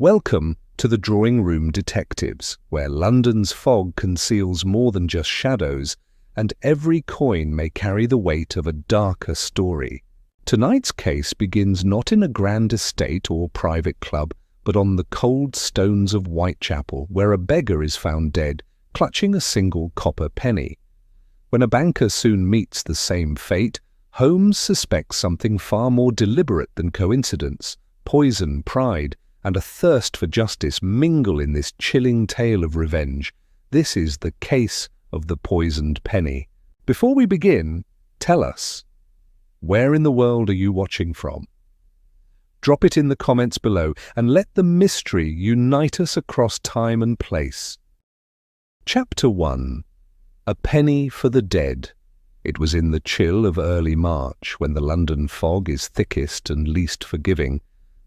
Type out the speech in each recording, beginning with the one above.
Welcome to the Drawing Room Detectives, where London's fog conceals more than just shadows, and every coin may carry the weight of a darker story. Tonight's case begins not in a grand estate or private club, but on the cold stones of Whitechapel, where a beggar is found dead, clutching a single copper penny. When a banker soon meets the same fate, Holmes suspects something far more deliberate than coincidence. Poison, pride, and a thirst for justice mingle in this chilling tale of revenge. This is the case of the poisoned penny. Before we begin, tell us, where in the world are you watching from? Drop it in the comments below and let the mystery unite us across time and place. Chapter 1. A Penny for the Dead. It was in the chill of early March, when the London fog is thickest and least forgiving,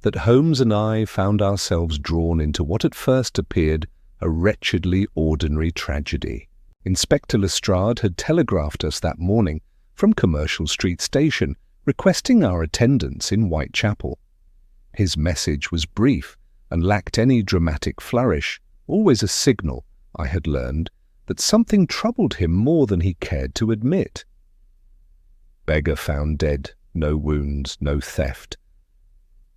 that Holmes and I found ourselves drawn into what at first appeared a wretchedly ordinary tragedy. Inspector Lestrade had telegraphed us that morning from Commercial Street Station, requesting our attendance in Whitechapel. His message was brief and lacked any dramatic flourish, always a signal, I had learned, that something troubled him more than he cared to admit. Beggar found dead, no wounds, no theft.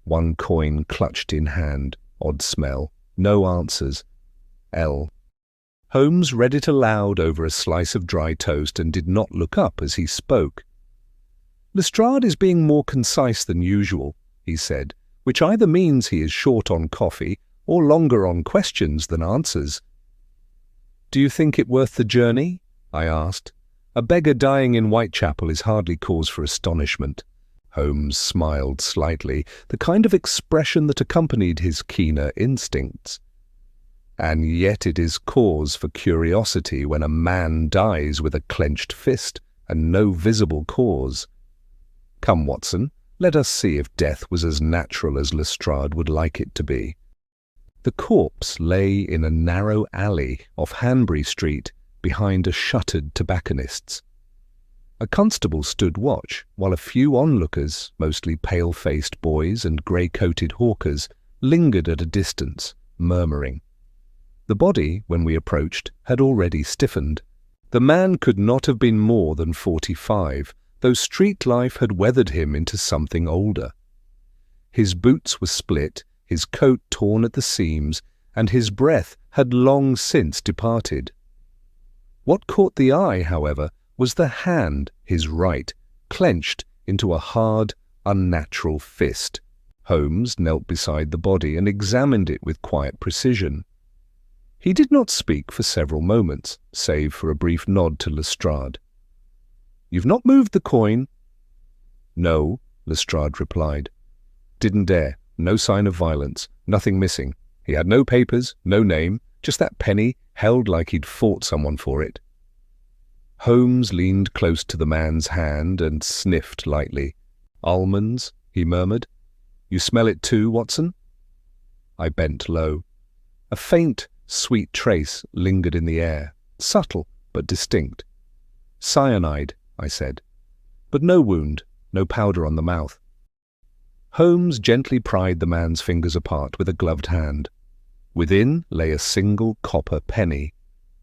One coin clutched in hand, odd smell, no answers. L. Holmes read it aloud over a slice of dry toast and did not look up as he spoke. Lestrade is being more concise than usual, he said, which either means he is short on coffee or longer on questions than answers. Do you think it worth the journey? I asked. A beggar dying in Whitechapel is hardly cause for astonishment. Holmes smiled slightly, the kind of expression that accompanied his keener instincts. And yet it is cause for curiosity when a man dies with a clenched fist and no visible cause. Come, Watson, let us see if death was as natural as Lestrade would like it to be. The corpse lay in a narrow alley off Hanbury Street behind a shuttered tobacconist's. A constable stood watch, while a few onlookers, mostly pale-faced boys and grey-coated hawkers, lingered at a distance, murmuring. The body, when we approached, had already stiffened. The man could not have been more than 45, though street life had weathered him into something older. His boots were split, his coat torn at the seams, and his breath had long since departed. What caught the eye, however, was the hand, his right, clenched into a hard, unnatural fist. Holmes knelt beside the body and examined it with quiet precision. He did not speak for several moments, save for a brief nod to Lestrade. "You've not moved the coin?" "No," Lestrade replied. "Didn't dare. No sign of violence. Nothing missing. He had no papers, no name, just that penny held like he'd fought someone for it." Holmes leaned close to the man's hand and sniffed lightly. "Almonds," he murmured. "You smell it too, Watson?" I bent low. A faint, sweet trace lingered in the air, subtle but distinct. "Cyanide," I said. "But no wound, no powder on the mouth." Holmes gently pried the man's fingers apart with a gloved hand. Within lay a single copper penny,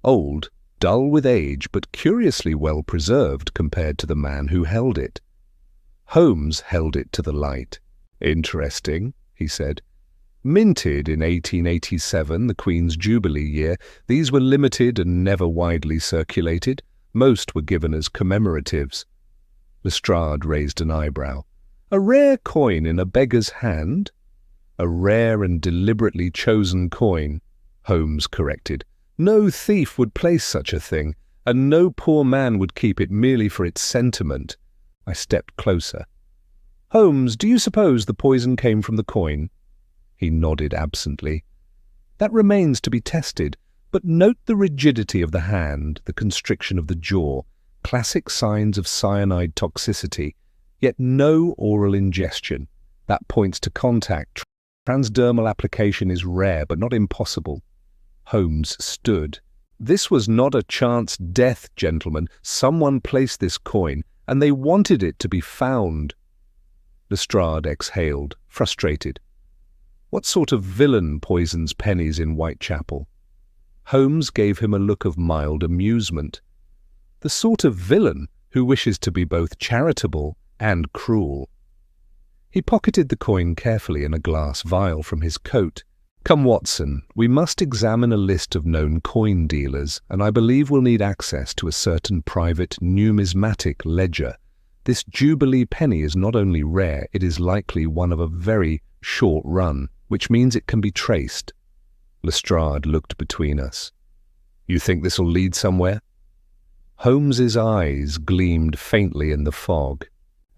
old, dull with age, but curiously well preserved compared to the man who held it. Holmes held it to the light. "Interesting," he said. "Minted in 1887, the Queen's Jubilee year, these were limited and never widely circulated. Most were given as commemoratives." Lestrade raised an eyebrow. "A rare coin in a beggar's hand?" "A rare and deliberately chosen coin," Holmes corrected. "No thief would place such a thing, and no poor man would keep it merely for its sentiment." I stepped closer. "Holmes, do you suppose the poison came from the coin?" He nodded absently. "That remains to be tested, but note the rigidity of the hand, the constriction of the jaw, classic signs of cyanide toxicity, yet no oral ingestion. That points to contact. Transdermal application is rare, but not impossible." Holmes stood. "This was not a chance death, gentlemen. Someone placed this coin, and they wanted it to be found." Lestrade exhaled, frustrated. What sort of villain poisons pennies in Whitechapel? Holmes gave him a look of mild amusement. The sort of villain who wishes to be both charitable and cruel. He pocketed the coin carefully in a glass vial from his coat. Come, Watson, we must examine a list of known coin dealers, and I believe we'll need access to a certain private numismatic ledger. This Jubilee penny is not only rare, it is likely one of a very short run, which means it can be traced. Lestrade looked between us. You think this'll lead somewhere? Holmes's eyes gleamed faintly in the fog.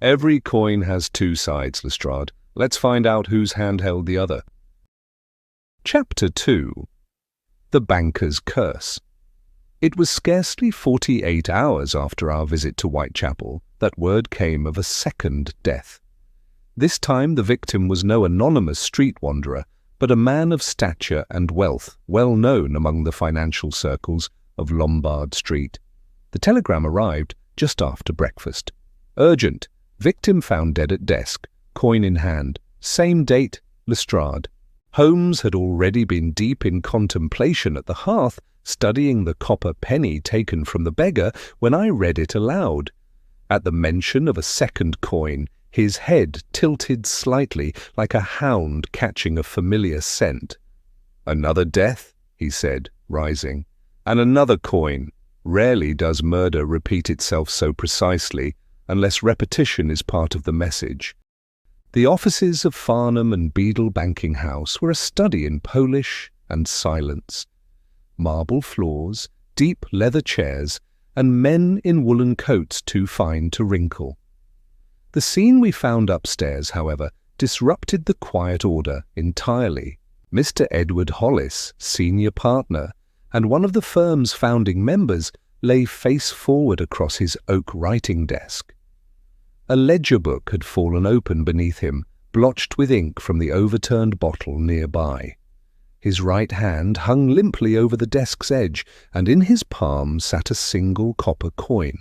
Every coin has two sides, Lestrade. Let's find out whose hand held the other. Chapter 2. The Banker's Curse. It was scarcely 48 hours after our visit to Whitechapel that word came of a second death. This time the victim was no anonymous street wanderer, but a man of stature and wealth, well known among the financial circles of Lombard Street. The telegram arrived just after breakfast. Urgent. Victim found dead at desk, coin in hand. Same date, Lestrade. Holmes had already been deep in contemplation at the hearth, studying the copper penny taken from the beggar, when I read it aloud. At the mention of a second coin, his head tilted slightly like a hound catching a familiar scent. Another death, he said, rising. And another coin. Rarely does murder repeat itself so precisely, unless repetition is part of the message. The offices of Farnham and Beadle Banking House were a study in polish and silence. Marble floors, deep leather chairs, and men in woolen coats too fine to wrinkle. The scene we found upstairs, however, disrupted the quiet order entirely. Mr. Edward Hollis, senior partner, and one of the firm's founding members, lay face forward across his oak writing desk. A ledger book had fallen open beneath him, blotched with ink from the overturned bottle nearby. His right hand hung limply over the desk's edge, and in his palm sat a single copper coin.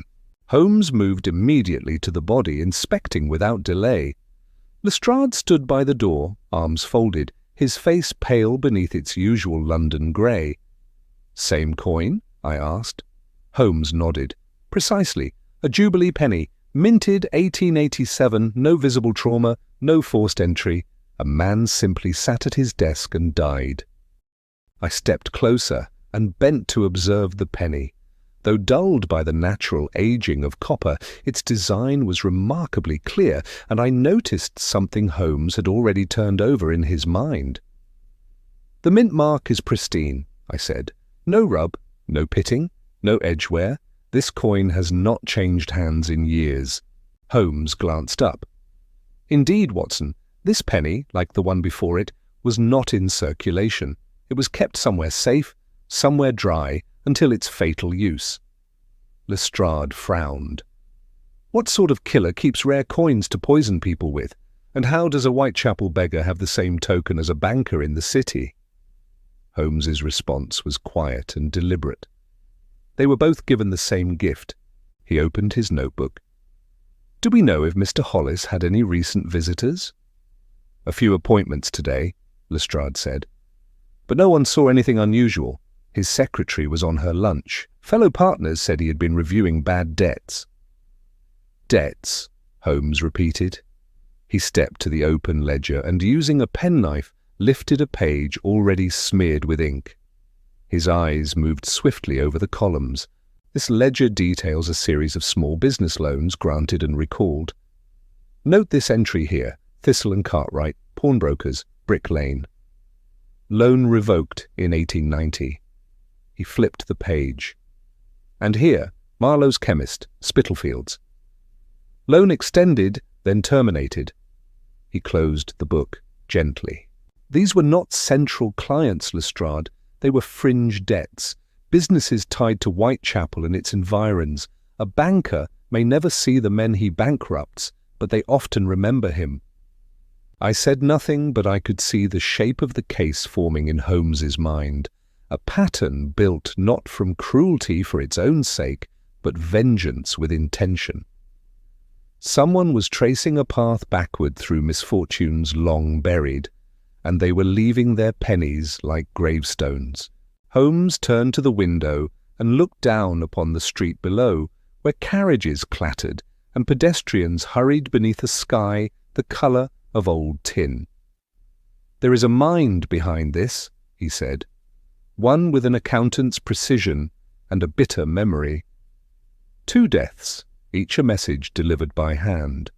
Holmes moved immediately to the body, inspecting without delay. Lestrade stood by the door, arms folded, his face pale beneath its usual London grey. "Same coin?" I asked. Holmes nodded. "Precisely. A Jubilee penny. Minted 1887, no visible trauma, no forced entry. A man simply sat at his desk and died." I stepped closer and bent to observe the penny. Though dulled by the natural aging of copper, its design was remarkably clear, and I noticed something Holmes had already turned over in his mind. "The mint mark is pristine," I said. "No rub, no pitting, no edge wear. This coin has not changed hands in years." Holmes glanced up. "Indeed, Watson, this penny, like the one before it, was not in circulation. It was kept somewhere safe, somewhere dry, until its fatal use." Lestrade frowned. "What sort of killer keeps rare coins to poison people with? And how does a Whitechapel beggar have the same token as a banker in the city?" Holmes's response was quiet and deliberate. They were both given the same gift. He opened his notebook. "Do we know if Mr. Hollis had any recent visitors?" "A few appointments today," Lestrade said. "But no one saw anything unusual. His secretary was on her lunch. Fellow partners said he had been reviewing bad debts." "Debts," Holmes repeated. He stepped to the open ledger and, using a penknife, lifted a page already smeared with ink. His eyes moved swiftly over the columns. This ledger details a series of small business loans granted and recalled. "Note this entry here, Thistle and Cartwright, pawnbrokers, Brick Lane. Loan revoked in 1890. He flipped the page. "And here, Marlowe's chemist, Spitalfields. Loan extended, then terminated." He closed the book gently. These were not central clients, Lestrade. They were fringe debts, businesses tied to Whitechapel and its environs. A banker may never see the men he bankrupts, but they often remember him. I said nothing, but I could see the shape of the case forming in Holmes's mind, a pattern built not from cruelty for its own sake, but vengeance with intention. Someone was tracing a path backward through misfortunes long buried, and they were leaving their pennies like gravestones. Holmes turned to the window and looked down upon the street below, where carriages clattered and pedestrians hurried beneath a sky the colour of old tin. "There is a mind behind this," he said, "one with an accountant's precision and a bitter memory. 2 deaths, each a message delivered by hand.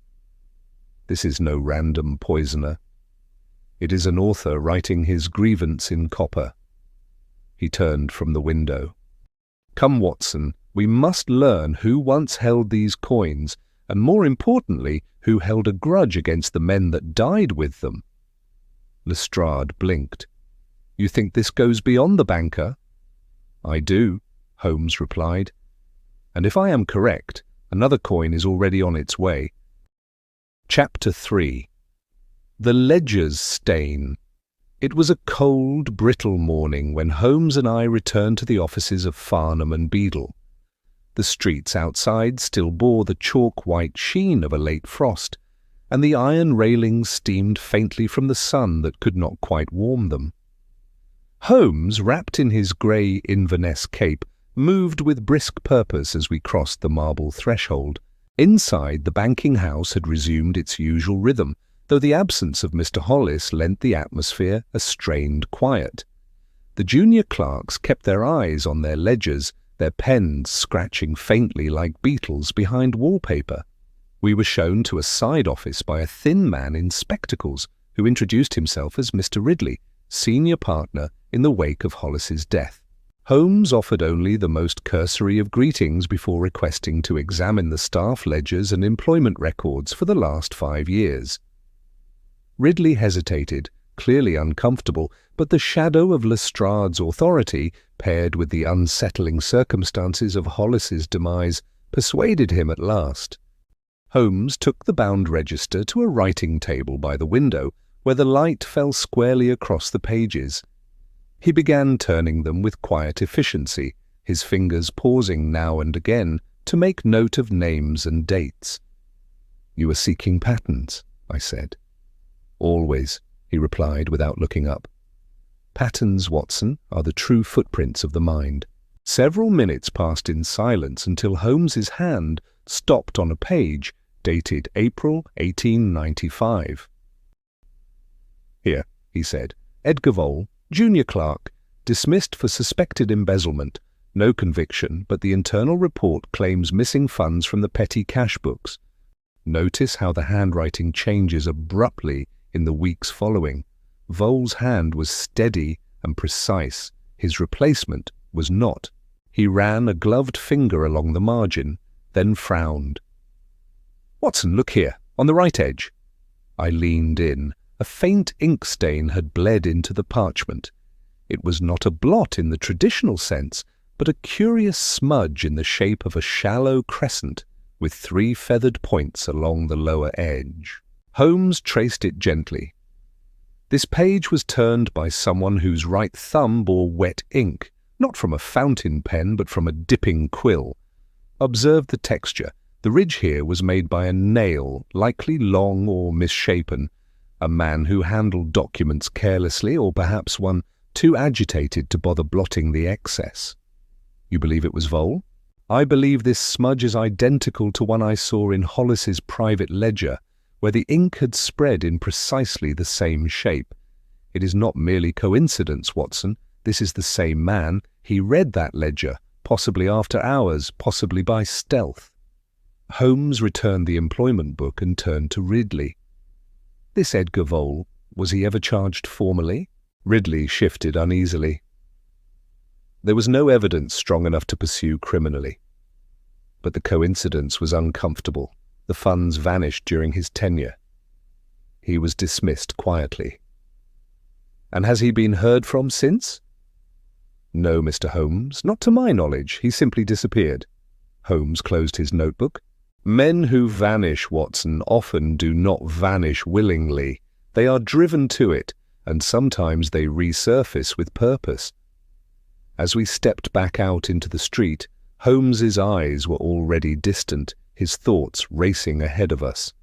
This is no random poisoner. It is an author writing his grievance in copper." He turned from the window. "Come, Watson, we must learn who once held these coins, and more importantly, who held a grudge against the men that died with them." Lestrade blinked. "You think this goes beyond the banker?" "I do," Holmes replied. "And if I am correct, another coin is already on its way." Chapter 3. The Ledger's Stain. It was a cold, brittle morning when Holmes and I returned to the offices of Farnham and Beadle. The streets outside still bore the chalk-white sheen of a late frost, and the iron railings steamed faintly from the sun that could not quite warm them. Holmes, wrapped in his grey Inverness cape, moved with brisk purpose as we crossed the marble threshold. Inside, the banking house had resumed its usual rhythm, though the absence of Mr. Hollis lent the atmosphere a strained quiet. The junior clerks kept their eyes on their ledgers, their pens scratching faintly like beetles behind wallpaper. We were shown to a side office by a thin man in spectacles, who introduced himself as Mr. Ridley, senior partner in the wake of Hollis's death. Holmes offered only the most cursory of greetings before requesting to examine the staff ledgers and employment records for the last 5 years. Ridley hesitated, clearly uncomfortable, but the shadow of Lestrade's authority, paired with the unsettling circumstances of Hollis's demise, persuaded him at last. Holmes took the bound register to a writing table by the window, where the light fell squarely across the pages. He began turning them with quiet efficiency, his fingers pausing now and again to make note of names and dates. "You are seeking patterns," I said. "Always," he replied without looking up. "Patterns, Watson, are the true footprints of the mind." Several minutes passed in silence until Holmes's hand stopped on a page dated April 1895. "Here," he said, "Edgar Vole, junior clerk, dismissed for suspected embezzlement. No conviction, but the internal report claims missing funds from the petty cash books." Notice how the handwriting changes abruptly in the weeks following. Vole's hand was steady and precise. His replacement was not. He ran a gloved finger along the margin, then frowned. "Watson, look here, on the right edge." I leaned in. A faint ink stain had bled into the parchment. It was not a blot in the traditional sense, but a curious smudge in the shape of a shallow crescent, with 3 feathered points along the lower edge. Holmes traced it gently. This page was turned by someone whose right thumb bore wet ink, not from a fountain pen, but from a dipping quill. Observe the texture. The ridge here was made by a nail, likely long or misshapen. A man who handled documents carelessly, or perhaps one too agitated to bother blotting the excess. You believe it was Vole? I believe this smudge is identical to one I saw in Hollis's private ledger, where the ink had spread in precisely the same shape. It is not merely coincidence, Watson. This is the same man. He read that ledger, possibly after hours, possibly by stealth. Holmes returned the employment book and turned to Ridley. This Edgar Vole, was he ever charged formally? Ridley shifted uneasily. There was no evidence strong enough to pursue criminally. But the coincidence was uncomfortable. The funds vanished during his tenure. He was dismissed quietly. And has he been heard from since? No, Mr. Holmes, not to my knowledge. He simply disappeared. Holmes closed his notebook. Men who vanish, Watson, often do not vanish willingly. They are driven to it, and sometimes they resurface with purpose. As we stepped back out into the street, Holmes's eyes were already distant, his thoughts racing ahead of us.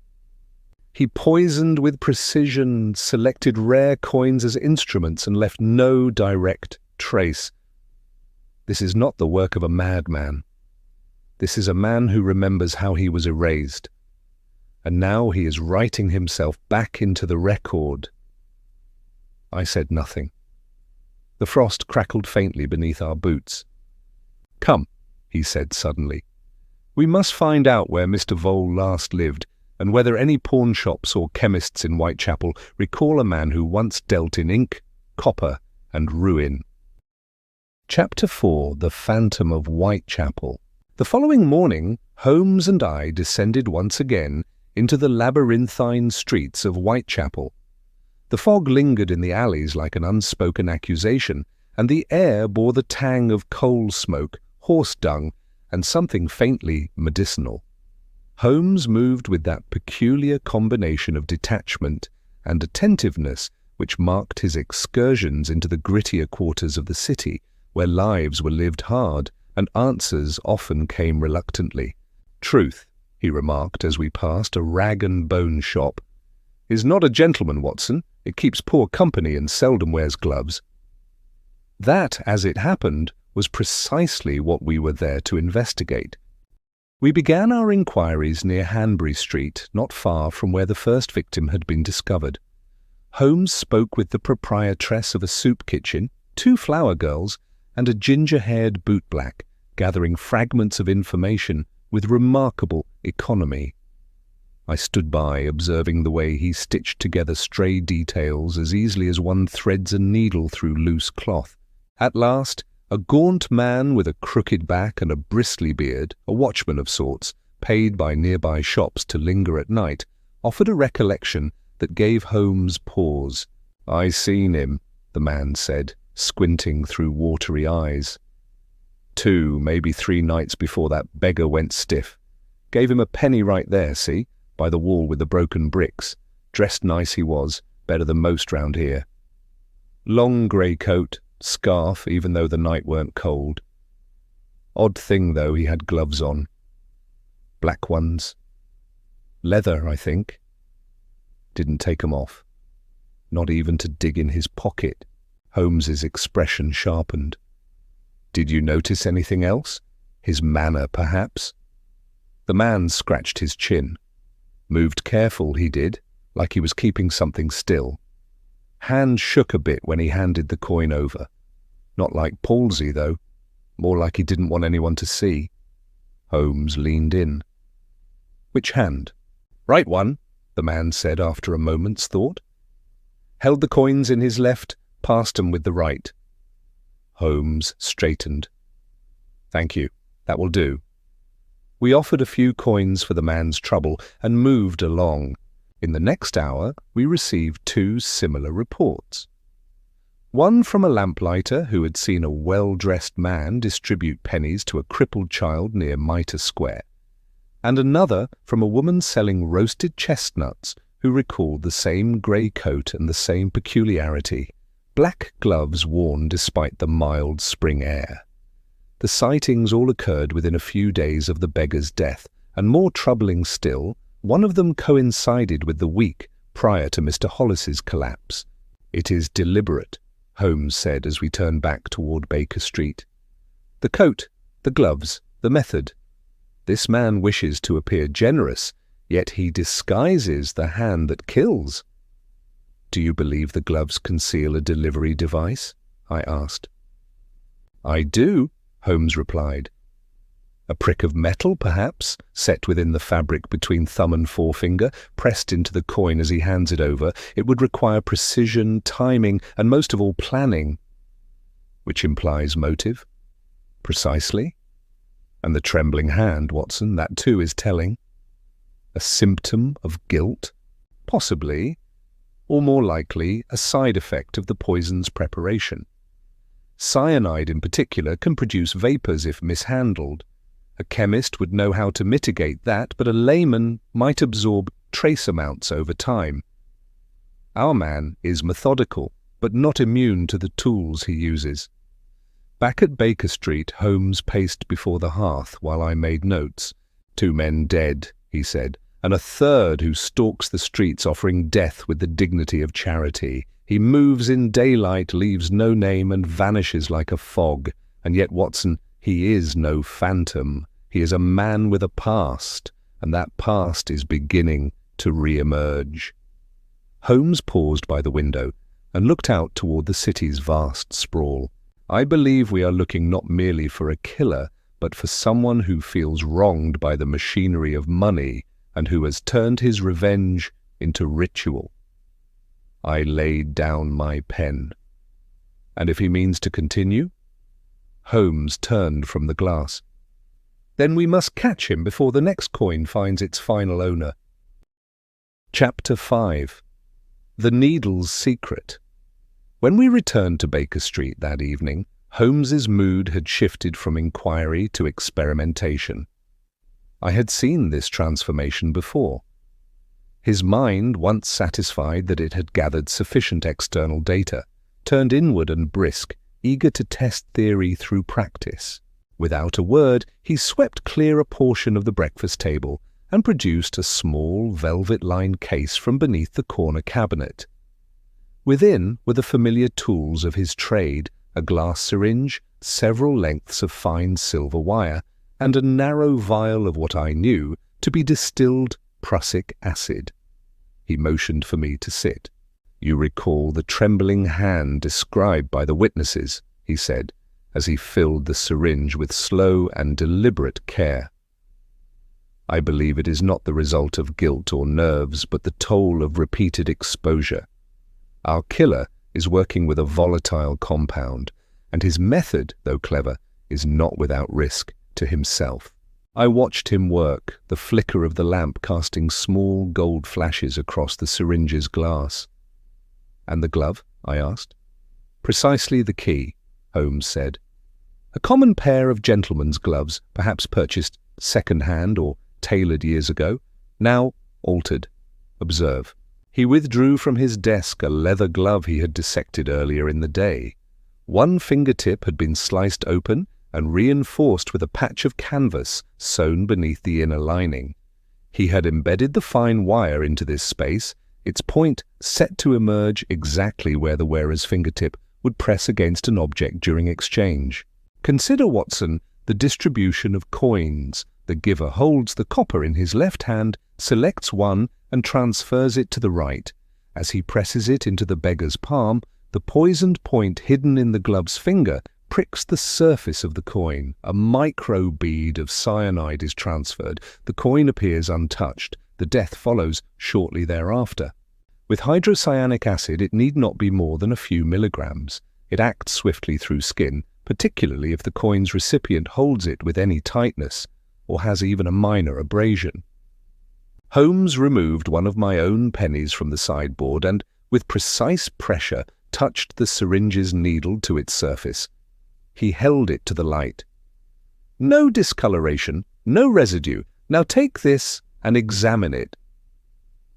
He poisoned with precision, selected rare coins as instruments, and left no direct trace. This is not the work of a madman. This is a man who remembers how he was erased. And now he is writing himself back into the record. I said nothing. The frost crackled faintly beneath our boots. "Come," he said suddenly. "We must find out where Mr. Vole last lived, and whether any pawnshops or chemists in Whitechapel recall a man who once dealt in ink, copper, and ruin." Chapter 4. The Phantom of Whitechapel. The following morning, Holmes and I descended once again into the labyrinthine streets of Whitechapel. The fog lingered in the alleys like an unspoken accusation, and the air bore the tang of coal smoke, horse dung, and something faintly medicinal. Holmes moved with that peculiar combination of detachment and attentiveness which marked his excursions into the grittier quarters of the city, where lives were lived hard and answers often came reluctantly. "Truth," he remarked as we passed a rag-and-bone shop, "is not a gentleman, Watson. It keeps poor company and seldom wears gloves." That, as it happened, was precisely what we were there to investigate. We began our inquiries near Hanbury Street, not far from where the first victim had been discovered. Holmes spoke with the proprietress of a soup kitchen, 2 flower girls, and a ginger-haired bootblack, gathering fragments of information with remarkable economy. I stood by, observing the way he stitched together stray details as easily as one threads a needle through loose cloth. At last, a gaunt man with a crooked back and a bristly beard, a watchman of sorts, paid by nearby shops to linger at night, offered a recollection that gave Holmes pause. "I seen him," the man said, squinting through watery eyes. 2, maybe 3 nights before that beggar went stiff. Gave him a penny right there, see? By the wall with the broken bricks. Dressed nice he was, better than most round here. Long grey coat, scarf, even though the night weren't cold. Odd thing, though, he had gloves on. Black ones. Leather, I think. Didn't take 'em off. Not even to dig in his pocket. Holmes's expression sharpened. "Did you notice anything else? His manner, perhaps?" The man scratched his chin. Moved careful, he did, like he was keeping something still. Hand shook a bit when he handed the coin over. Not like palsy, though. More like he didn't want anyone to see. Holmes leaned in. "Which hand?" "Right one," the man said after a moment's thought. Held the coins in his left, passed 'em with the right. Holmes straightened. "Thank you. That will do." We offered a few coins for the man's trouble and moved along. In the next hour, we received 2 similar reports. One from a lamplighter who had seen a well-dressed man distribute pennies to a crippled child near Mitre Square, and another from a woman selling roasted chestnuts who recalled the same grey coat and the same peculiarity, black gloves worn despite the mild spring air. The sightings all occurred within a few days of the beggar's death, and more troubling still, one of them coincided with the week prior to Mr. Hollis's collapse. "It is deliberate," Holmes said as we turned back toward Baker Street. "The coat, the gloves, the method. This man wishes to appear generous, yet he disguises the hand that kills." "Do you believe the gloves conceal a delivery device?" I asked. "I do," Holmes replied. "A prick of metal, perhaps, set within the fabric between thumb and forefinger, pressed into the coin as he hands it over. It would require precision, timing, and most of all planning." "Which implies motive?" "Precisely. And the trembling hand, Watson, that too is telling." "A symptom of guilt?" "Possibly. Or more likely, a side effect of the poison's preparation. Cyanide in particular can produce vapours if mishandled. A chemist would know how to mitigate that, but a layman might absorb trace amounts over time. Our man is methodical, but not immune to the tools he uses." Back at Baker Street, Holmes paced before the hearth while I made notes. "2 men dead," he said. and a third who stalks the streets offering death with the dignity of charity. He moves in daylight, leaves no name, and vanishes like a fog. And yet, Watson, he is no phantom. He is a man with a past, and that past is beginning to re-emerge. Holmes paused by the window and looked out toward the city's vast sprawl. I believe we are looking not merely for a killer, but for someone who feels wronged by the machinery of money and who has turned his revenge into ritual. I laid down my pen. And if he means to continue? Holmes turned from the glass. Then we must catch him before the next coin finds its final owner. Chapter 5. The Needle's Secret. When we returned to Baker Street that evening, Holmes's mood had shifted from inquiry to experimentation. I had seen this transformation before. His mind, once satisfied that it had gathered sufficient external data, turned inward and brisk, eager to test theory through practice. Without a word, he swept clear a portion of the breakfast table and produced a small, velvet-lined case from beneath the corner cabinet. Within were the familiar tools of his trade, a glass syringe, several lengths of fine silver wire, and a narrow vial of what I knew to be distilled prussic acid. He motioned for me to sit. "You recall the trembling hand described by the witnesses," he said, as he filled the syringe with slow and deliberate care. "I believe it is not the result of guilt or nerves, but the toll of repeated exposure. Our killer is working with a volatile compound, and his method, though clever, is not without risk to himself." I watched him work, the flicker of the lamp casting small gold flashes across the syringe's glass. "And the glove?" I asked. "Precisely the key," Holmes said. "A common pair of gentlemen's gloves, perhaps purchased second-hand or tailored years ago, now altered. Observe." He withdrew from his desk a leather glove he had dissected earlier in the day. One fingertip had been sliced open and reinforced with a patch of canvas sewn beneath the inner lining. He had embedded the fine wire into this space, its point set to emerge exactly where the wearer's fingertip would press against an object during exchange. Consider, Watson, the distribution of coins. The giver holds the copper in his left hand, selects one, and transfers it to the right. As he presses it into the beggar's palm, the poisoned point hidden in the glove's finger pricks the surface of the coin. A micro bead of cyanide is transferred. The coin appears untouched. The death follows shortly thereafter. With hydrocyanic acid, it need not be more than a few milligrams. It acts swiftly through skin, particularly if the coin's recipient holds it with any tightness, or has even a minor abrasion. Holmes removed one of my own pennies from the sideboard and, with precise pressure, touched the syringe's needle to its surface. He held it to the light. "No discoloration, no residue. Now take this and examine it."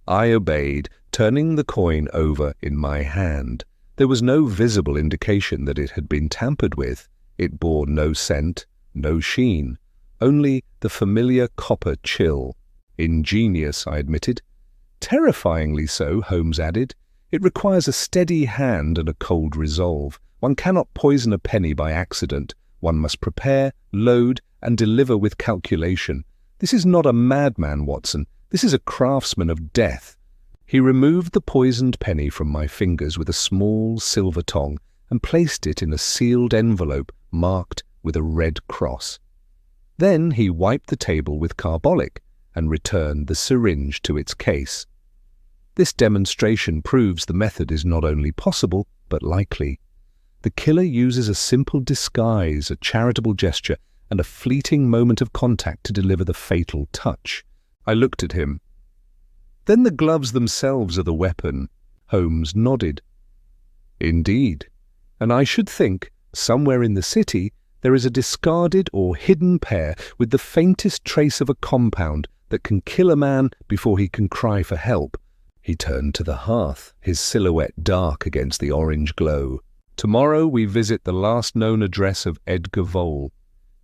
I obeyed, turning the coin over in my hand. There was no visible indication that it had been tampered with. It bore no scent, no sheen, only the familiar copper chill. "Ingenious," I admitted. "Terrifyingly so," Holmes added. "It requires a steady hand and a cold resolve. One cannot poison a penny by accident. One must prepare, load, and deliver with calculation. This is not a madman, Watson. This is a craftsman of death." He removed the poisoned penny from my fingers with a small silver tong and placed it in a sealed envelope marked with a red cross. Then he wiped the table with carbolic and returned the syringe to its case. This demonstration proves the method is not only possible, but likely. The killer uses a simple disguise, a charitable gesture, and a fleeting moment of contact to deliver the fatal touch. I looked at him. "Then the gloves themselves are the weapon." Holmes nodded. "Indeed. And I should think, somewhere in the city, there is a discarded or hidden pair with the faintest trace of a compound that can kill a man before he can cry for help." He turned to the hearth, his silhouette dark against the orange glow. "Tomorrow we visit the last known address of Edgar Vole.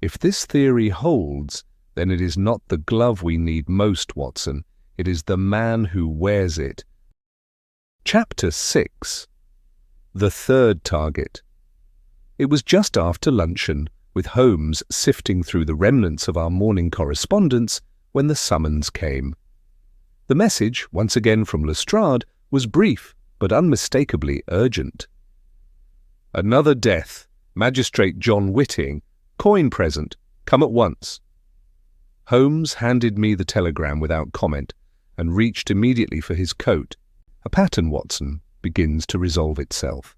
If this theory holds, then it is not the glove we need most, Watson. It is the man who wears it. Chapter 6. The third target. It was just after luncheon, with Holmes sifting through the remnants of our morning correspondence, when the summons came. The message, once again from Lestrade, was brief but unmistakably urgent. "Another death. Magistrate John Whiting. Coin present. Come at once." Holmes handed me the telegram without comment and reached immediately for his coat. A pattern, Watson, begins to resolve itself.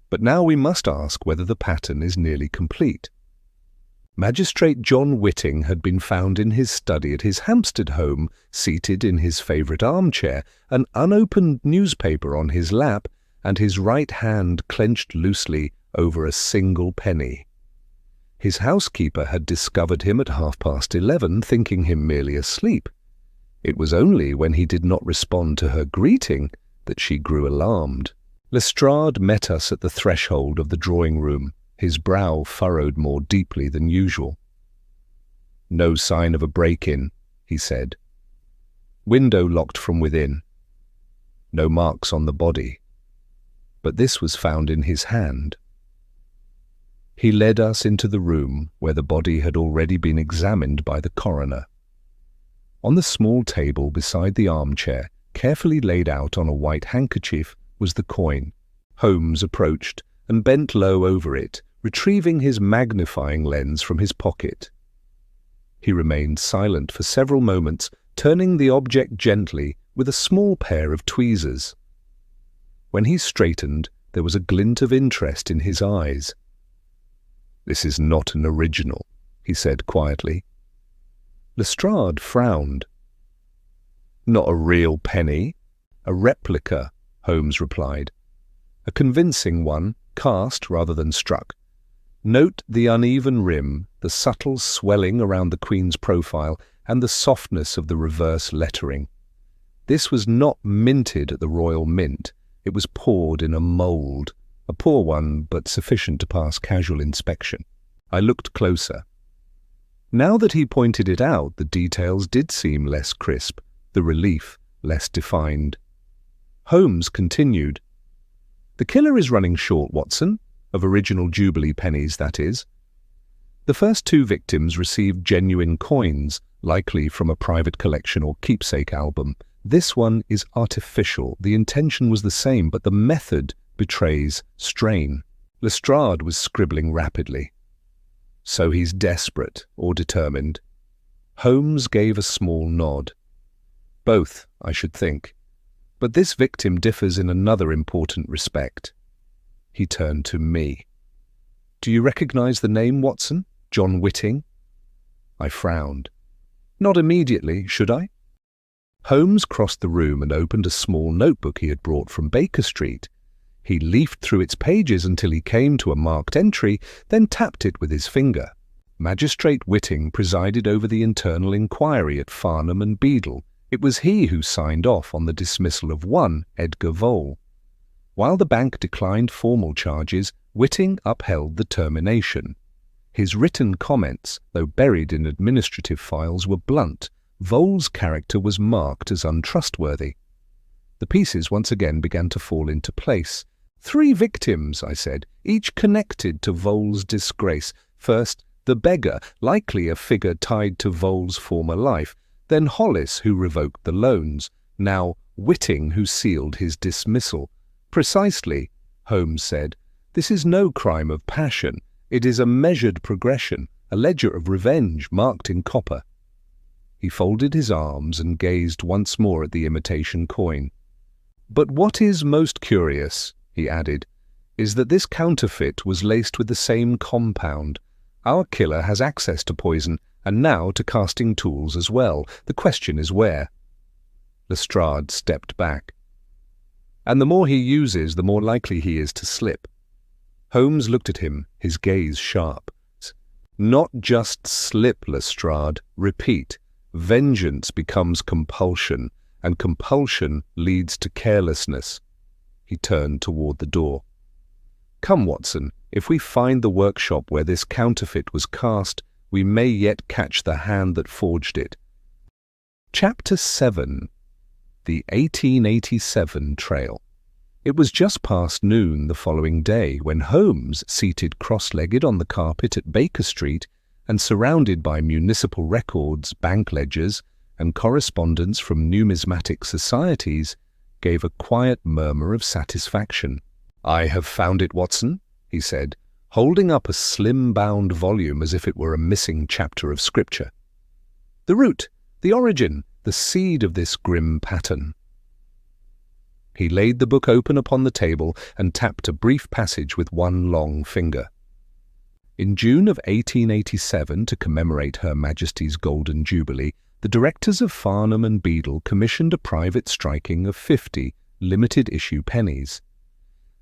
But now we must ask whether the pattern is nearly complete. Magistrate John Whiting had been found in his study at his Hampstead home, seated in his favourite armchair, an unopened newspaper on his lap, and his right hand clenched loosely over a single penny. His housekeeper had discovered him at 11:30, thinking him merely asleep. It was only when he did not respond to her greeting that she grew alarmed. Lestrade met us at the threshold of the drawing-room, his brow furrowed more deeply than usual. "No sign of a break-in," he said. "Window locked from within. No marks on the body. But this was found in his hand." He led us into the room where the body had already been examined by the coroner. On the small table beside the armchair, carefully laid out on a white handkerchief, was the coin. Holmes approached and bent low over it, retrieving his magnifying lens from his pocket. He remained silent for several moments, turning the object gently with a small pair of tweezers. When he straightened, there was a glint of interest in his eyes. "This is not an original," he said quietly. Lestrade frowned. "Not a real penny? A replica," Holmes replied. "A convincing one, cast rather than struck. Note the uneven rim, the subtle swelling around the Queen's profile, and the softness of the reverse lettering. This was not minted at the Royal Mint. It was poured in a mould, a poor one but sufficient to pass casual inspection." I looked closer. Now that he pointed it out, the details did seem less crisp, the relief less defined. Holmes continued. "The killer is running short, Watson, of original Jubilee pennies, that is. The first two victims received genuine coins, likely from a private collection or keepsake album. This one is artificial. The intention was the same, but the method betrays strain." Lestrade was scribbling rapidly. "So he's desperate or determined?" Holmes gave a small nod. "Both, I should think. But this victim differs in another important respect." He turned to me. "Do you recognize the name, Watson? John Whiting?" I frowned. "Not immediately, should I?" Holmes crossed the room and opened a small notebook he had brought from Baker Street. He leafed through its pages until he came to a marked entry, then tapped it with his finger. Magistrate Whiting presided over the internal inquiry at Farnham and Beadle. It was he who signed off on the dismissal of one Edgar Vole. While the bank declined formal charges, Whiting upheld the termination. His written comments, though buried in administrative files, were blunt. Vole's character was marked as untrustworthy. The pieces once again began to fall into place. 3 victims, I said, each connected to Vole's disgrace. First, the beggar, likely a figure tied to Vole's former life. Then Hollis, who revoked the loans. Now Whiting, who sealed his dismissal. "Precisely," Holmes said. "This is no crime of passion. It is a measured progression, a ledger of revenge marked in copper." He folded his arms and gazed once more at the imitation coin. "But what is most curious," he added, "is that this counterfeit was laced with the same compound. Our killer has access to poison, and now to casting tools as well. The question is where?" Lestrade stepped back. "And the more he uses, the more likely he is to slip." Holmes looked at him, his gaze sharp. "Not just slip, Lestrade. Repeat. Vengeance becomes compulsion, and compulsion leads to carelessness." He turned toward the door. "Come, Watson, if we find the workshop where this counterfeit was cast, we may yet catch the hand that forged it." Chapter 7. The 1887 Trail. It was just past noon the following day when Holmes, seated cross-legged on the carpet at Baker Street and surrounded by municipal records, bank ledgers, and correspondence from numismatic societies, gave a quiet murmur of satisfaction. "I have found it, Watson," he said, holding up a slim-bound volume as if it were a missing chapter of scripture. "The root, the origin, the seed of this grim pattern." He laid the book open upon the table and tapped a brief passage with one long finger. In June of 1887, to commemorate Her Majesty's Golden Jubilee, the directors of Farnham and Beadle commissioned a private striking of 50 limited-issue pennies.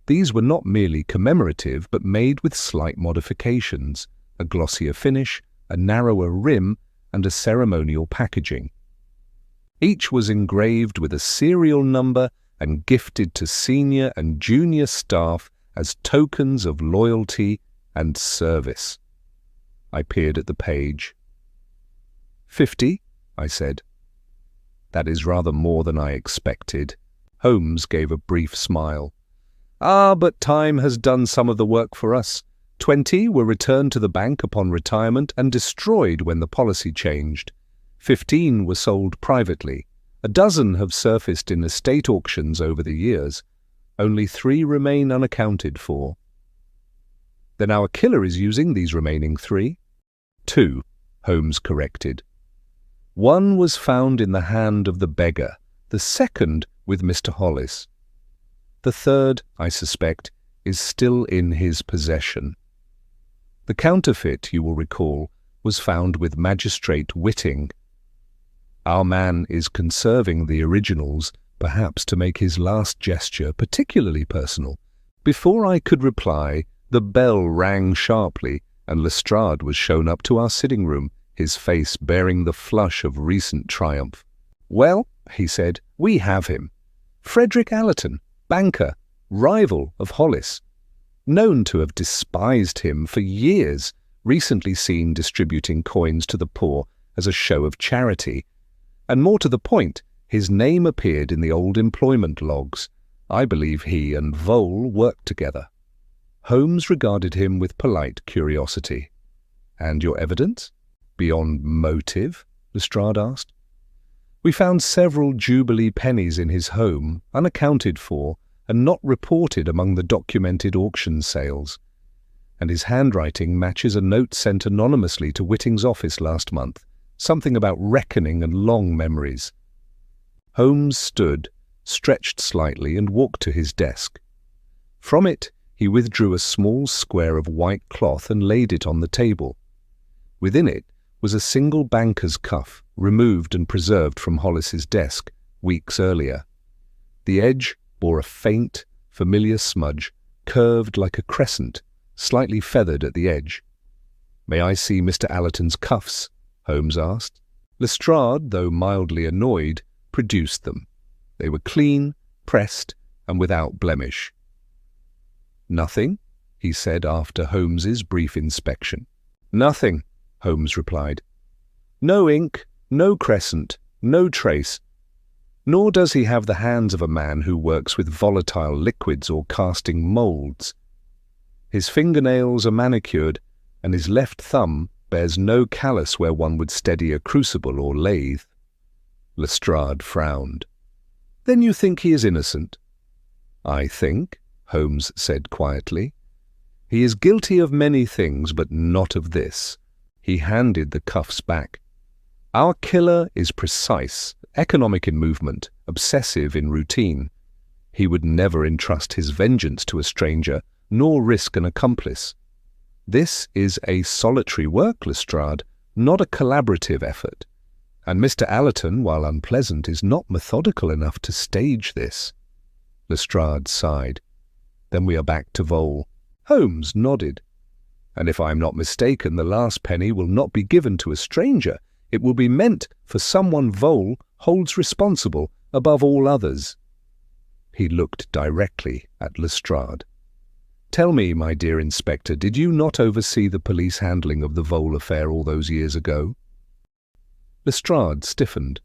These were not merely commemorative, but made with slight modifications, a glossier finish, a narrower rim, and a ceremonial packaging. Each was engraved with a serial number and gifted to senior and junior staff as tokens of loyalty and service. I peered at the page. 50, I said. "That is rather more than I expected." Holmes gave a brief smile. "Ah, but time has done some of the work for us. 20 were returned to the bank upon retirement and destroyed when the policy changed. 15 were sold privately. A dozen have surfaced in estate auctions over the years. Only 3 remain unaccounted for." "Then our killer is using these remaining 3? 2, Holmes corrected. "One was found in the hand of the beggar, the second with Mr. Hollis. The third, I suspect, is still in his possession. The counterfeit, you will recall, was found with Magistrate Whiting. Our man is conserving the originals, perhaps to make his last gesture particularly personal." Before I could reply, the bell rang sharply, and Lestrade was shown up to our sitting room, his face bearing the flush of recent triumph. "Well," he said, "we have him. Frederick Allerton, banker, rival of Hollis. Known to have despised him for years, recently seen distributing coins to the poor as a show of charity. And more to the point, his name appeared in the old employment logs. I believe he and Vole worked together." Holmes regarded him with polite curiosity. "And your evidence? Beyond motive?" Lestrade asked. "We found several Jubilee pennies in his home, unaccounted for, and not reported among the documented auction sales. And his handwriting matches a note sent anonymously to Whiting's office last month, something about reckoning and long memories." Holmes stood, stretched slightly, and walked to his desk. From it, he withdrew a small square of white cloth and laid it on the table. Within it was a single banker's cuff, removed and preserved from Hollis's desk weeks earlier. The edge bore a faint, familiar smudge, curved like a crescent, slightly feathered at the edge. "May I see Mr. Allerton's cuffs?" Holmes asked. Lestrade, though mildly annoyed, produced them. They were clean, pressed, and without blemish. "Nothing?" he said after Holmes's brief inspection. "Nothing," Holmes replied. "No ink, no crescent, no trace. Nor does he have the hands of a man who works with volatile liquids or casting moulds. His fingernails are manicured, and his left thumb bears no callus where one would steady a crucible or lathe." Lestrade frowned. "Then you think he is innocent?" "I think," Holmes said quietly, "he is guilty of many things, but not of this." He handed the cuffs back. "Our killer is precise, economic in movement, obsessive in routine. He would never entrust his vengeance to a stranger, nor risk an accomplice. This is a solitary work, Lestrade, not a collaborative effort. And Mr. Allerton, while unpleasant, is not methodical enough to stage this." Lestrade sighed. "Then we are back to Vole." Holmes nodded. "And if I am not mistaken, the last penny will not be given to a stranger. It will be meant for someone Vole holds responsible above all others." He looked directly at Lestrade. "Tell me, my dear Inspector, did you not oversee the police handling of the Vole affair all those years ago?" Lestrade stiffened.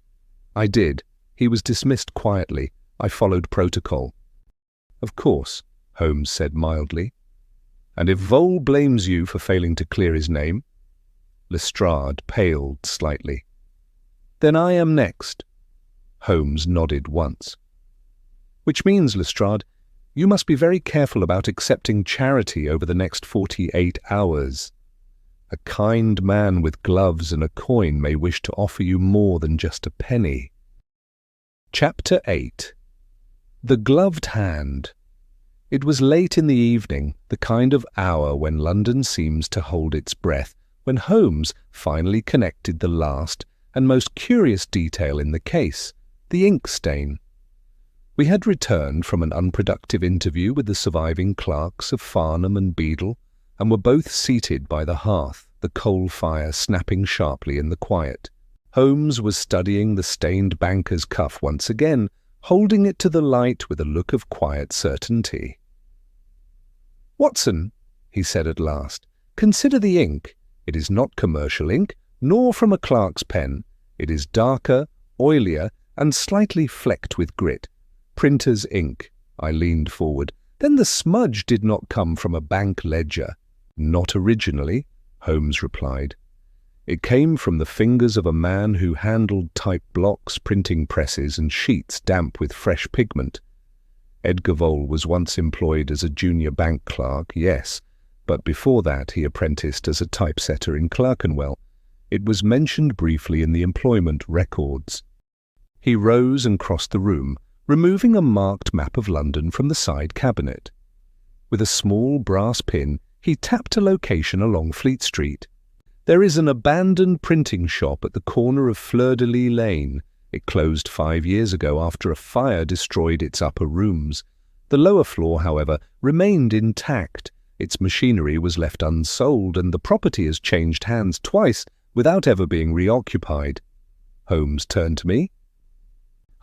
I did. He was dismissed quietly. I followed protocol. Of course, Holmes said mildly. And if Vole blames you for failing to clear his name? Lestrade paled slightly. Then I am next. Holmes nodded once. Which means, Lestrade, you must be very careful about accepting charity over the next 48 hours. A kind man with gloves and a coin may wish to offer you more than just a penny. Chapter 8. The Gloved Hand. It was late in the evening, the kind of hour when London seems to hold its breath, when Holmes finally connected the last and most curious detail in the case, the ink stain. We had returned from an unproductive interview with the surviving clerks of Farnham and Beadle, and were both seated by the hearth, the coal fire snapping sharply in the quiet. Holmes was studying the stained banker's cuff once again, holding it to the light with a look of quiet certainty. "Watson," he said at last, "consider the ink. It is not commercial ink, nor from a clerk's pen. It is darker, oilier, and slightly flecked with grit. Printer's ink." I leaned forward. "Then the smudge did not come from a bank ledger." "Not originally," Holmes replied. "It came from the fingers of a man who handled type blocks, printing presses, and sheets damp with fresh pigment. Edgar Vole was once employed as a junior bank clerk, yes, but before that he apprenticed as a typesetter in Clerkenwell. It was mentioned briefly in the employment records." He rose and crossed the room, removing a marked map of London from the side cabinet. With a small brass pin, he tapped a location along Fleet Street. "There is an abandoned printing shop at the corner of Fleur-de-Lis Lane. It closed 5 years ago after a fire destroyed its upper rooms. The lower floor, however, remained intact. Its machinery was left unsold, and the property has changed hands twice without ever being reoccupied." Holmes turned to me.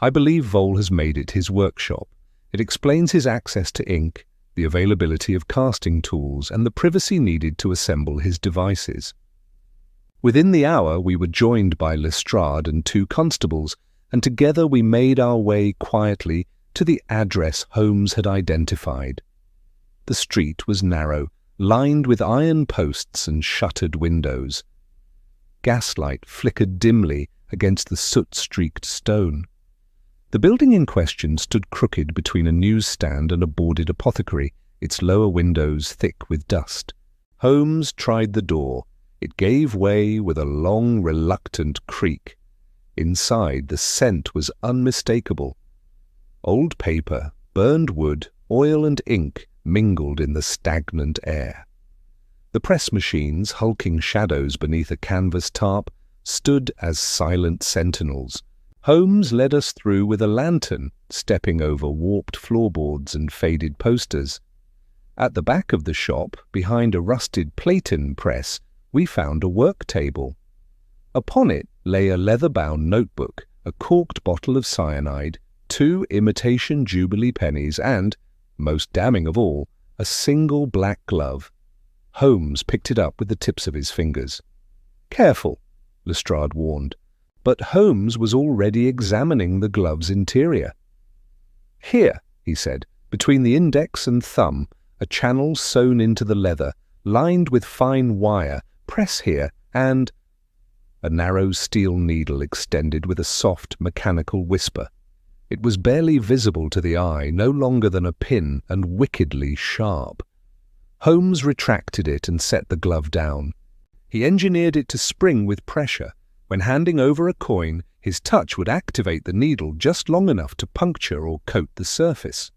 "I believe Vole has made it his workshop. It explains his access to ink, the availability of casting tools, and the privacy needed to assemble his devices." Within the hour we were joined by Lestrade and 2 constables, and together we made our way quietly to the address Holmes had identified. The street was narrow, lined with iron posts and shuttered windows. Gaslight flickered dimly against the soot-streaked stone. The building in question stood crooked between a newsstand and a boarded apothecary, its lower windows thick with dust. Holmes tried the door. It gave way with a long, reluctant creak. Inside, the scent was unmistakable. Old paper, burned wood, oil and ink mingled in the stagnant air. The press machines, hulking shadows beneath a canvas tarp, stood as silent sentinels. Holmes led us through with a lantern, stepping over warped floorboards and faded posters. At the back of the shop, behind a rusted platen press, we found a work table. Upon it lay a leather-bound notebook, a corked bottle of cyanide, 2 imitation Jubilee pennies, and, most damning of all, a single black glove. Holmes picked it up with the tips of his fingers. "Careful," Lestrade warned, but Holmes was already examining the glove's interior. "Here," he said, "between the index and thumb, a channel sewn into the leather, lined with fine wire. Press here, and—" A narrow steel needle extended with a soft, mechanical whisper. It was barely visible to the eye, no longer than a pin, and wickedly sharp. Holmes retracted it and set the glove down. He engineered it to spring with pressure. When handing over a coin, his touch would activate the needle just long enough to puncture or coat the surface.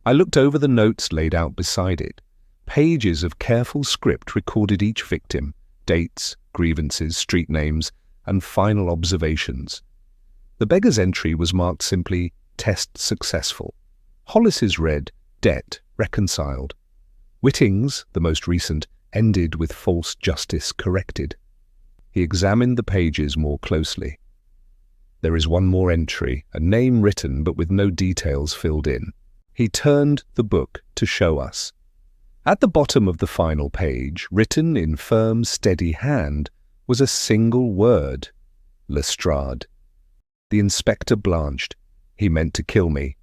I looked over the notes laid out beside it. Pages of careful script recorded each victim, dates, grievances, street names, and final observations. The beggar's entry was marked simply, "Test successful." Hollis's read, "Debt reconciled." Whitting's, the most recent, ended with "false justice corrected." He examined the pages more closely. "There is one more entry, a name written but with no details filled in." He turned the book to show us. At the bottom of the final page, written in firm, steady hand, was a single word: Lestrade. The inspector blanched. He meant to kill me.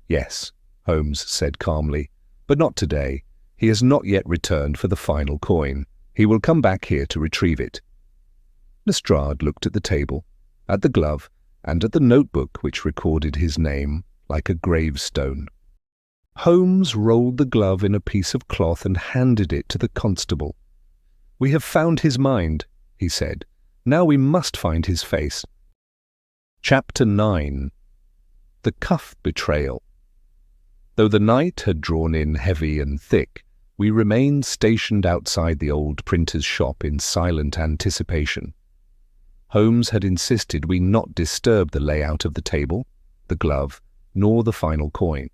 Yes, Holmes said calmly, but not today. He has not yet returned for the final coin. He will come back here to retrieve it. Lestrade looked at the table, at the glove, and at the notebook which recorded his name like a gravestone. Holmes rolled the glove in a piece of cloth and handed it to the constable. "We have found his mind," he said. "Now we must find his face." Chapter 9. The Cuff Betrayal. Though the night had drawn in heavy and thick, we remained stationed outside the old printer's shop in silent anticipation. Holmes had insisted we not disturb the layout of the table, the glove, nor the final coin.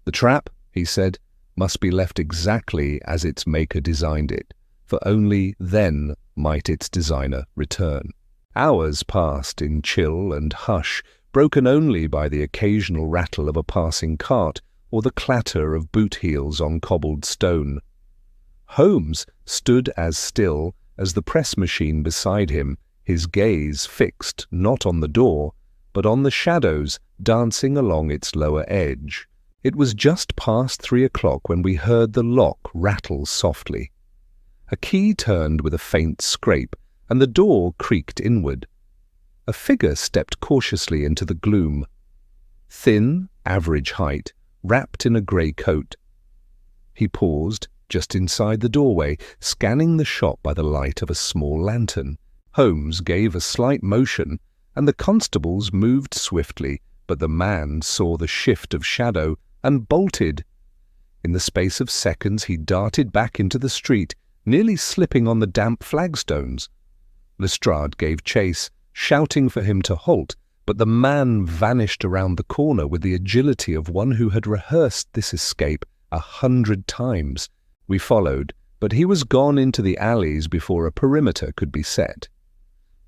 The trap, he said, must be left exactly as its maker designed it, for only then might its designer return. Hours passed in chill and hush, broken only by the occasional rattle of a passing cart or the clatter of boot heels on cobbled stone. Holmes stood as still as the press machine beside him, his gaze fixed not on the door, but on the shadows dancing along its lower edge. It was just past 3 o'clock when we heard the lock rattle softly. A key turned with a faint scrape, and the door creaked inward. A figure stepped cautiously into the gloom. Thin, average height, wrapped in a grey coat. He paused just inside the doorway, scanning the shop by the light of a small lantern. Holmes gave a slight motion, and the constables moved swiftly, but the man saw the shift of shadow and bolted. In the space of seconds he darted back into the street, nearly slipping on the damp flagstones. Lestrade gave chase, shouting for him to halt, but the man vanished around the corner with the agility of one who had rehearsed this escape 100 times. We followed, but he was gone into the alleys before a perimeter could be set.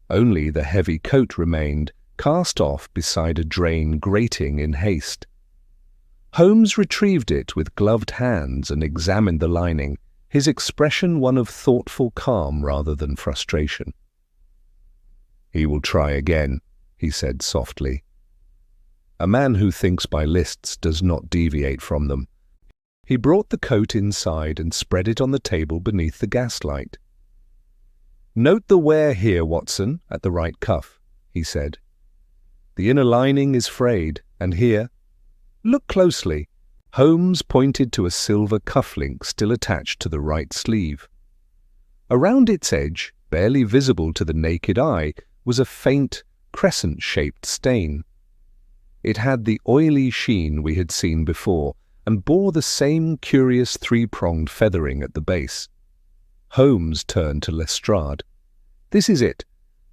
Only the heavy coat remained, cast off beside a drain grating in haste. Holmes retrieved it with gloved hands and examined the lining, his expression one of thoughtful calm rather than frustration. "He will try again," he said softly. "A man who thinks by lists does not deviate from them." He brought the coat inside and spread it on the table beneath the gaslight. "Note the wear here, Watson, at the right cuff," he said. "The inner lining is frayed, and here. Look closely." Holmes pointed to a silver cufflink still attached to the right sleeve. Around its edge, barely visible to the naked eye, was a faint, crescent-shaped stain. It had the oily sheen we had seen before, and bore the same curious three-pronged feathering at the base. Holmes turned to Lestrade. "This is it.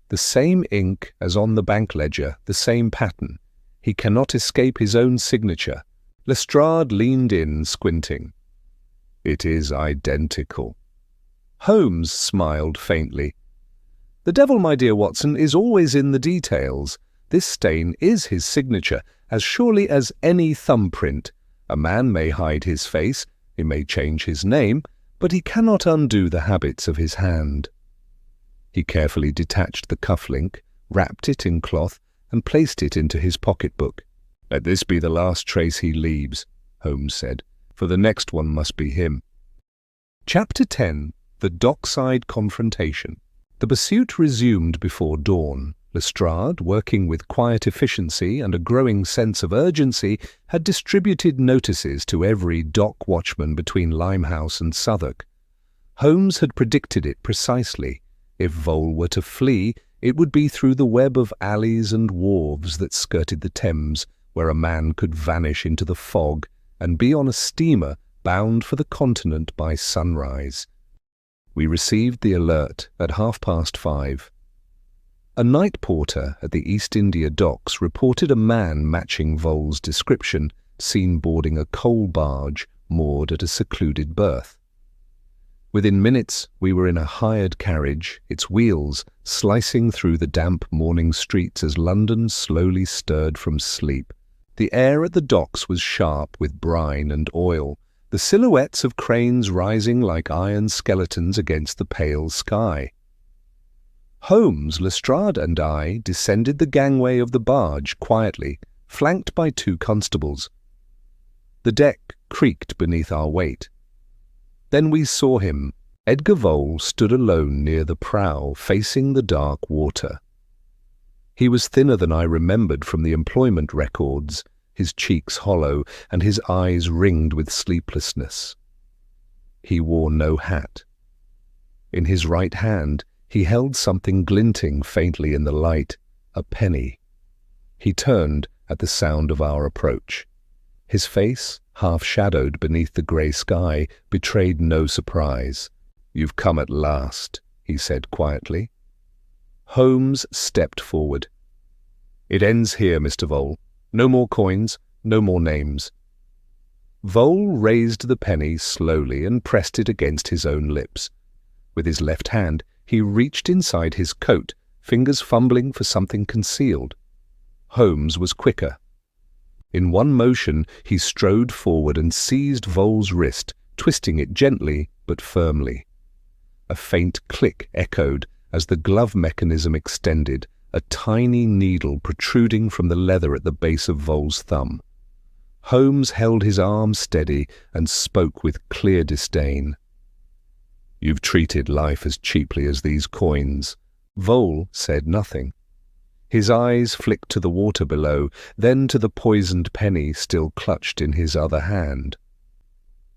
The same ink as on the bank ledger, the same pattern. He cannot escape his own signature." Lestrade leaned in, squinting. "It is identical." Holmes smiled faintly. "The devil, my dear Watson, is always in the details. This stain is his signature, as surely as any thumbprint. A man may hide his face, he may change his name, but he cannot undo the habits of his hand." He carefully detached the cufflink, wrapped it in cloth, and placed it into his pocketbook. "Let this be the last trace he leaves," Holmes said, "for the next one must be him." Chapter 10. The Dockside Confrontation. The pursuit resumed before dawn. Lestrade, working with quiet efficiency and a growing sense of urgency, had distributed notices to every dock watchman between Limehouse and Southwark. Holmes had predicted it precisely. If Vole were to flee, it would be through the web of alleys and wharves that skirted the Thames, where a man could vanish into the fog and be on a steamer bound for the continent by sunrise. We received the alert at 5:30. A night porter at the East India Docks reported a man matching Vole's description seen boarding a coal barge moored at a secluded berth. Within minutes we were in a hired carriage, its wheels slicing through the damp morning streets as London slowly stirred from sleep. The air at the docks was sharp with brine and oil, the silhouettes of cranes rising like iron skeletons against the pale sky. Holmes, Lestrade and I descended the gangway of the barge quietly, flanked by 2 constables. The deck creaked beneath our weight. Then we saw him. Edgar Vole stood alone near the prow, facing the dark water. He was thinner than I remembered from the employment records, his cheeks hollow and his eyes ringed with sleeplessness. He wore no hat. In his right hand he held something glinting faintly in the light, a penny. He turned at the sound of our approach. His face, half-shadowed beneath the grey sky, betrayed no surprise. "You've come at last," he said quietly. Holmes stepped forward. "It ends here, Mr. Vole. No more coins, no more names." Vole raised the penny slowly and pressed it against his own lips. With his left hand, he reached inside his coat, fingers fumbling for something concealed. Holmes was quicker. In one motion, he strode forward and seized Vole's wrist, twisting it gently but firmly. A faint click echoed as the glove mechanism extended, a tiny needle protruding from the leather at the base of Vole's thumb. Holmes held his arm steady and spoke with clear disdain. "You've treated life as cheaply as these coins." Vole said nothing. His eyes flicked to the water below, then to the poisoned penny still clutched in his other hand.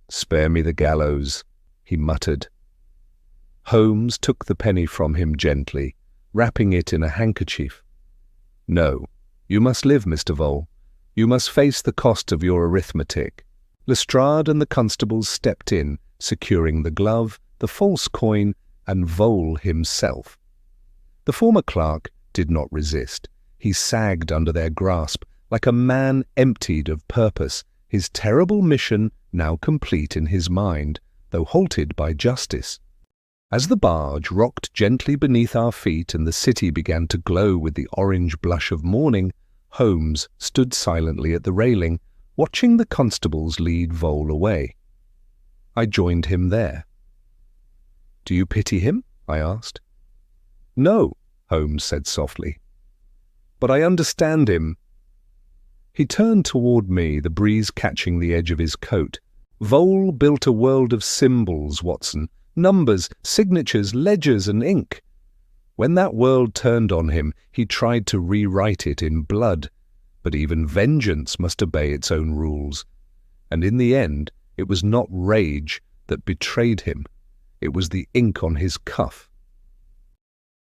"Spare me the gallows," he muttered. Holmes took the penny from him gently, wrapping it in a handkerchief. "No, you must live, Mr. Vole. You must face the cost of your arithmetic." Lestrade and the constables stepped in, securing the glove, the false coin, and Vole himself. The former clerk did not resist. He sagged under their grasp, like a man emptied of purpose, his terrible mission now complete in his mind, though halted by justice. As the barge rocked gently beneath our feet and the city began to glow with the orange blush of morning, Holmes stood silently at the railing, watching the constables lead Vole away. I joined him there. "Do you pity him?" I asked. "No," Holmes said softly. "But I understand him." He turned toward me, the breeze catching the edge of his coat. "Vole built a world of symbols, Watson. Numbers, signatures, ledgers, and ink. When that world turned on him, he tried to rewrite it in blood. But even vengeance must obey its own rules. And in the end, it was not rage that betrayed him. It was the ink on his cuff."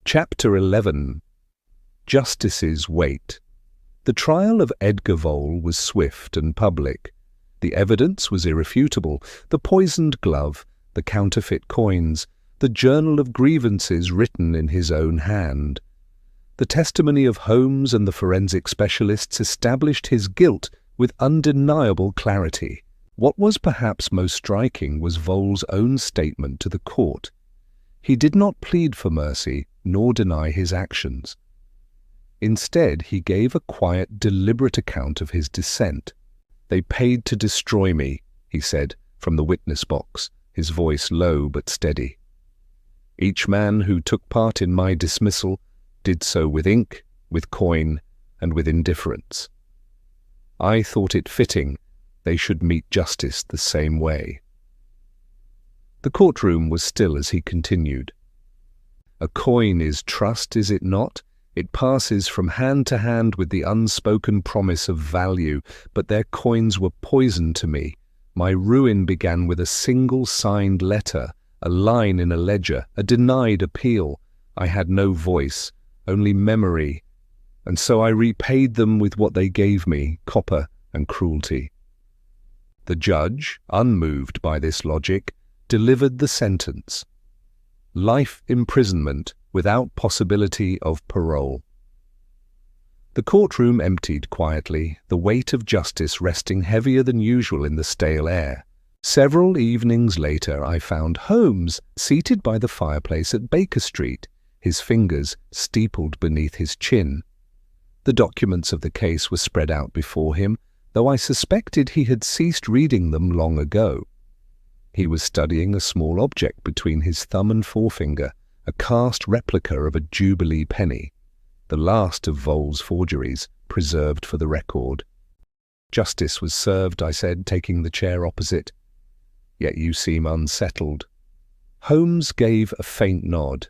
Chapter 11. Justice's Wait. The trial of Edgar Vole was swift and public. The evidence was irrefutable. The poisoned glove, the counterfeit coins, the journal of grievances written in his own hand. The testimony of Holmes and the forensic specialists established his guilt with undeniable clarity. What was perhaps most striking was Vole's own statement to the court. He did not plead for mercy, nor deny his actions. Instead, he gave a quiet, deliberate account of his descent. "They paid to destroy me," he said, from the witness box, his voice low but steady. "Each man who took part in my dismissal did so with ink, with coin, and with indifference. I thought it fitting they should meet justice the same way." The courtroom was still as he continued. "A coin is trust, is it not? It passes from hand to hand with the unspoken promise of value, but their coins were poison to me. My ruin began with a single signed letter, a line in a ledger, a denied appeal. I had no voice, only memory, and so I repaid them with what they gave me, copper and cruelty." The judge, unmoved by this logic, delivered the sentence: life imprisonment without possibility of parole. The courtroom emptied quietly, the weight of justice resting heavier than usual in the stale air. Several evenings later I found Holmes seated by the fireplace at Baker Street, his fingers steepled beneath his chin. The documents of the case were spread out before him, though I suspected he had ceased reading them long ago. He was studying a small object between his thumb and forefinger, a cast replica of a Jubilee penny, the last of Vole's forgeries, preserved for the record. "Justice was served," I said, taking the chair opposite. "Yet you seem unsettled." Holmes gave a faint nod.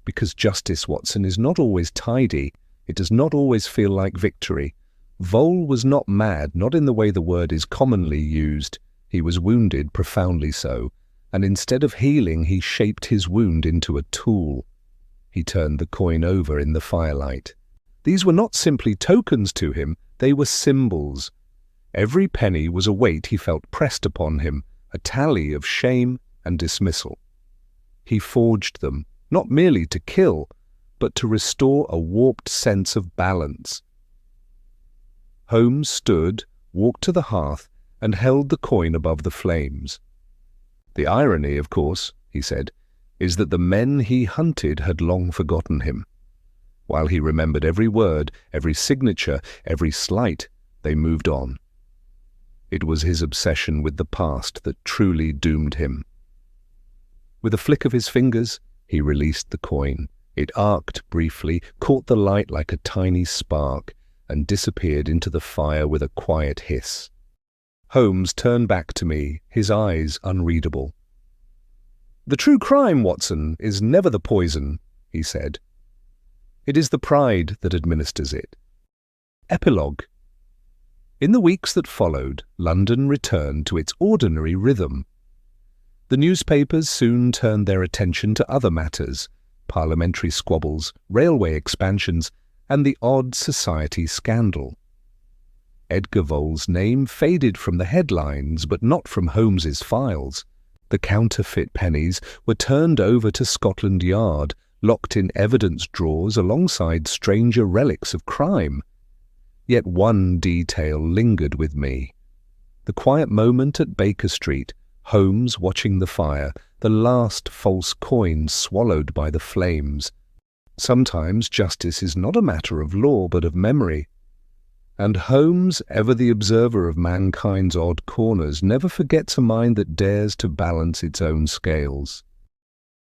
"Because justice, Watson, is not always tidy. It does not always feel like victory. Vole was not mad, not in the way the word is commonly used. He was wounded, profoundly so, and instead of healing, he shaped his wound into a tool." He turned the coin over in the firelight. These were not simply tokens to him, they were symbols. Every penny was a weight he felt pressed upon him, a tally of shame and dismissal. He forged them, not merely to kill, but to restore a warped sense of balance. Holmes stood, walked to the hearth, and held the coin above the flames. "The irony, of course," he said, "is that the men he hunted had long forgotten him. While he remembered every word, every signature, every slight, they moved on. It was his obsession with the past that truly doomed him." With a flick of his fingers, he released the coin. It arced briefly, caught the light like a tiny spark, and disappeared into the fire with a quiet hiss. Holmes turned back to me, his eyes unreadable. "The true crime, Watson, is never the poison," he said. "It is the pride that administers it." Epilogue. In the weeks that followed, London returned to its ordinary rhythm. The newspapers soon turned their attention to other matters: parliamentary squabbles, railway expansions, and the odd society scandal. Edgar Vole's name faded from the headlines, but not from Holmes's files. The counterfeit pennies were turned over to Scotland Yard, locked in evidence drawers alongside stranger relics of crime. Yet one detail lingered with me. The quiet moment at Baker Street, Holmes watching the fire, the last false coin swallowed by the flames. Sometimes justice is not a matter of law but of memory. And Holmes, ever the observer of mankind's odd corners, never forgets a mind that dares to balance its own scales.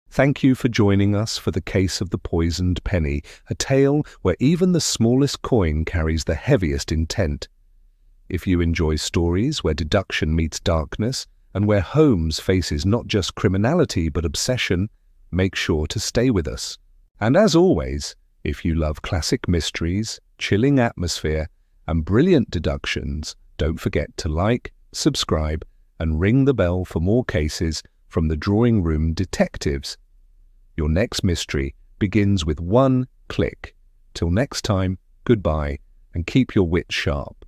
Thank you for joining us for The Case of the Poisoned Penny, a tale where even the smallest coin carries the heaviest intent. If you enjoy stories where deduction meets darkness, and where Holmes faces not just criminality but obsession, make sure to stay with us. And as always, if you love classic mysteries, chilling atmosphere, and brilliant deductions, don't forget to like, subscribe, and ring the bell for more cases from the Drawing Room Detectives. Your next mystery begins with one click. Till next time, goodbye, and keep your wits sharp.